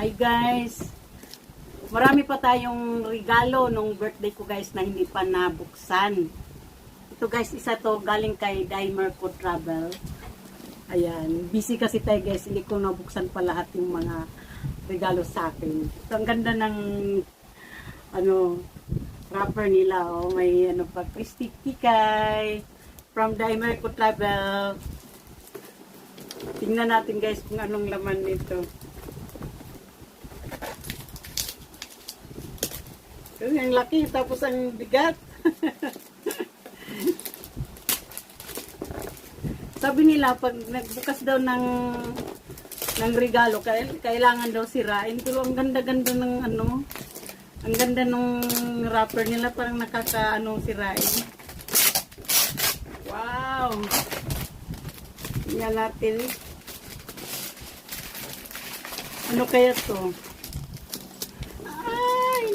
Hi guys! Marami pa tayong regalo nung birthday ko guys na hindi pa nabuksan. Ito guys, isa to galing kay Dimer Co Travel. Ayan, busy kasi tayo guys, hindi ko nabuksan pa lahat yung mga regalo sa akin. Ito ang ganda ng wrapper nila. Oh, may pa, sticky kay from Dimer Co Travel. Tingnan natin guys kung anong laman nito. Kasi ang laki, tapos ang bigat. Sabi nila, pag nagbukas daw ng regalo, kailangan daw sirain. Pero ang ganda-ganda ng ang ganda ng wrapper nila, parang sirain. Wow! Tingnan natin. Ano kaya to?